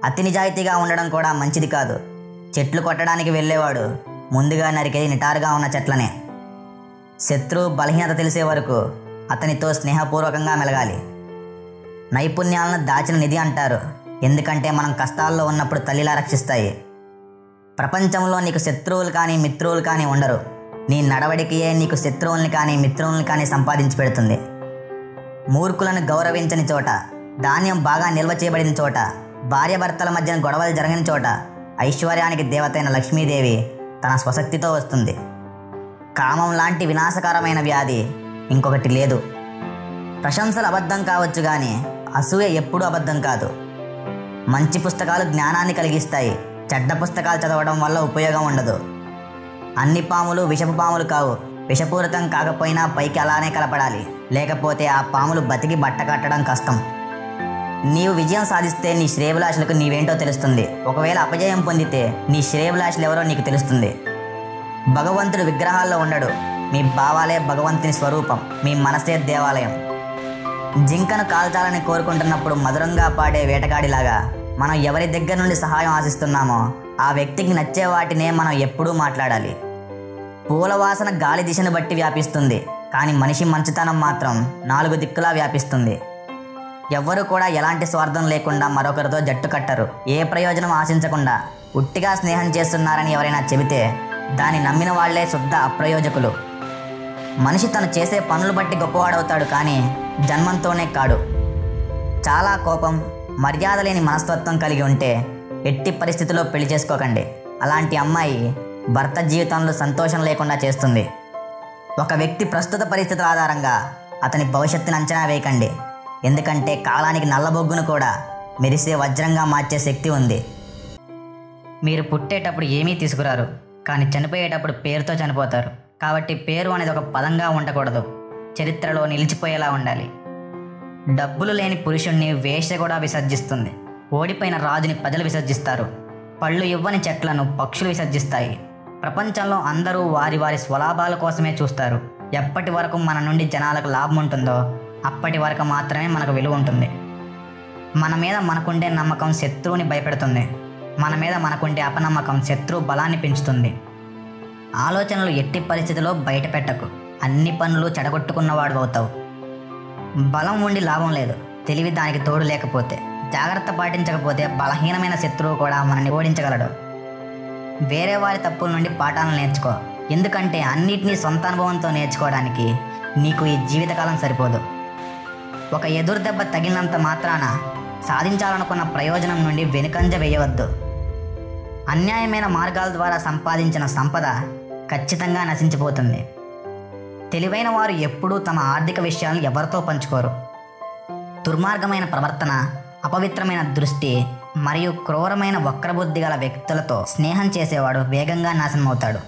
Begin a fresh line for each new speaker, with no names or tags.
అతి నిజాయితీగా ఉండడం కూడా మంచిది కాదు. చెట్లు కొట్టడానికి వెళ్ళేవాడు ముందుగా నరికేది నిటారుగా ఉన్న చెట్లనే. శత్రువు బలహీనత తెలిసే వరకు అతనితో స్నేహపూర్వకంగా మెలగాలి. నైపుణ్యాలను దాచిన నిధి అంటారు, ఎందుకంటే మనం కష్టాల్లో ఉన్నప్పుడు తల్లిలా రక్షిస్తాయి. ప్రపంచంలో నీకు శత్రువులు కానీ మిత్రువులు కానీ ఉండరు. నీ నడవడికయే నీకు శత్రువుల్ని కానీ మిత్రువుల్ని కానీ సంపాదించి పెడుతుంది. మూర్ఖులను గౌరవించని చోట, ధాన్యం బాగా నిల్వ చేయబడిన చోట, భార్యాభర్తల మధ్యన గొడవలు జరగని చోట ఐశ్వర్యానికి దేవతైన లక్ష్మీదేవి తన స్వశక్తితో వస్తుంది. కామం లాంటి వినాశకరమైన వ్యాధి ఇంకొకటి లేదు. ప్రశంసలు అబద్ధం కావచ్చు కానీ అసూయ ఎప్పుడూ అబద్ధం కాదు. మంచి పుస్తకాలు జ్ఞానాన్ని కలిగిస్తాయి. చెడ్డ పుస్తకాలు చదవడం వల్ల ఉపయోగం ఉండదు. అన్ని పాములు విషపు పాములు కావు. విషపూరితం కాకపోయినా పైకి అలానే కలపడాలి, లేకపోతే ఆ పాములు బతికి బట్ట కట్టడం కష్టం. నీవు విజయం సాధిస్తే నీ శ్రేయభిలాషులకు నీవేంటో తెలుస్తుంది. ఒకవేళ అపజయం పొందితే నీ శ్రేయభిలాషులు ఎవరో నీకు తెలుస్తుంది. భగవంతుడు విగ్రహాల్లో ఉండడు. మీ భావాలే భగవంతుని స్వరూపం. మీ మనసే దేవాలయం. జింకను కాల్చాలని కోరుకుంటున్నప్పుడు మధురంగా పాడే వేటగాడిలాగా మనం ఎవరి దగ్గర నుండి సహాయం ఆశిస్తున్నామో ఆ వ్యక్తికి నచ్చే వాటినే మనం ఎప్పుడూ మాట్లాడాలి. పూల వాసన గాలి దిశను బట్టి వ్యాపిస్తుంది, కానీ మనిషి మంచితనం మాత్రం 4 దిక్కులా వ్యాపిస్తుంది. ఎవ్వరూ కూడా ఎలాంటి స్వార్థం లేకుండా మరొకరితో జట్టు కట్టరు. ఏ ప్రయోజనం ఆశించకుండా ఉట్టిగా స్నేహం చేస్తున్నారని ఎవరైనా చెబితే దాన్ని నమ్మిన వాళ్లే శుద్ధ అప్రయోజకులు. మనిషి తను చేసే పనులు బట్టి గొప్పవాడవుతాడు, కానీ జన్మంతోనే కాడు. చాలా కోపం, మర్యాద లేని మనస్తత్వం కలిగి ఉంటే ఎట్టి పరిస్థితుల్లో పెళ్లి చేసుకోకండి. అలాంటి అమ్మాయి భర్త జీవితంలో సంతోషం లేకుండా చేస్తుంది. ఒక వ్యక్తి ప్రస్తుత పరిస్థితుల ఆధారంగా అతని భవిష్యత్తును అంచనా వేయకండి, ఎందుకంటే కాలానికి నల్లబొగ్గును కూడా మెరిసే వజ్రంగా మార్చే శక్తి ఉంది. మీరు పుట్టేటప్పుడు ఏమీ తీసుకురారు, కానీ చనిపోయేటప్పుడు పేరుతో చనిపోతారు. కాబట్టి పేరు అనేది ఒక పదంగా ఉండకూడదు, చరిత్రలో నిలిచిపోయేలా ఉండాలి. డబ్బులు లేని పురుషుణ్ణి వేశ్య కూడా విసర్జిస్తుంది. ఓడిపోయిన రాజుని ప్రజలు విసర్జిస్తారు. పళ్ళు ఇవ్వని చెట్లను పక్షులు విసర్జిస్తాయి. ప్రపంచంలో అందరూ వారి వారి స్వలాభాల కోసమే చూస్తారు. ఎప్పటి వరకు మన నుండి జనాలకు లాభం ఉంటుందో అప్పటి వరకు మాత్రమే మనకు విలువ ఉంటుంది. మన మీద మనకుండే నమ్మకం శత్రువుని భయపెడుతుంది. మన మీద మనకుండే అపనమ్మకం శత్రువు బలాన్ని పెంచుతుంది. ఆలోచనలు ఎట్టి పరిస్థితిలో బయట పెట్టకు. అన్ని పనులు చెడగొట్టుకున్నవాడు అవుతావు. బలం ఉండి లాభం లేదు, తెలివి దానికి తోడు లేకపోతే. జాగ్రత్త పాటించకపోతే బలహీనమైన శత్రువు కూడా మనల్ని ఓడించగలడు. వేరే వారి తప్పుల నుండి పాఠాలను నేర్చుకో, ఎందుకంటే అన్నిటినీ సొంత అనుభవంతో నేర్చుకోవడానికి నీకు ఈ జీవితకాలం సరిపోదు. ఒక ఎదురు దెబ్బ తగిలినంత మాత్రాన సాధించాలనుకున్న ప్రయోజనం నుండి వెనుకంజ వేయవద్దు. అన్యాయమైన మార్గాల ద్వారా సంపాదించిన సంపద ఖచ్చితంగా నశించిపోతుంది. తెలివైన వారు ఎప్పుడూ తమ ఆర్థిక విషయాలను ఎవరితో పంచుకోరు. దుర్మార్గమైన ప్రవర్తన, అపవిత్రమైన దృష్టి మరియు క్రూరమైన వక్రబుద్ధి గల వ్యక్తులతో స్నేహం చేసేవాడు వేగంగా నాశనమవుతాడు.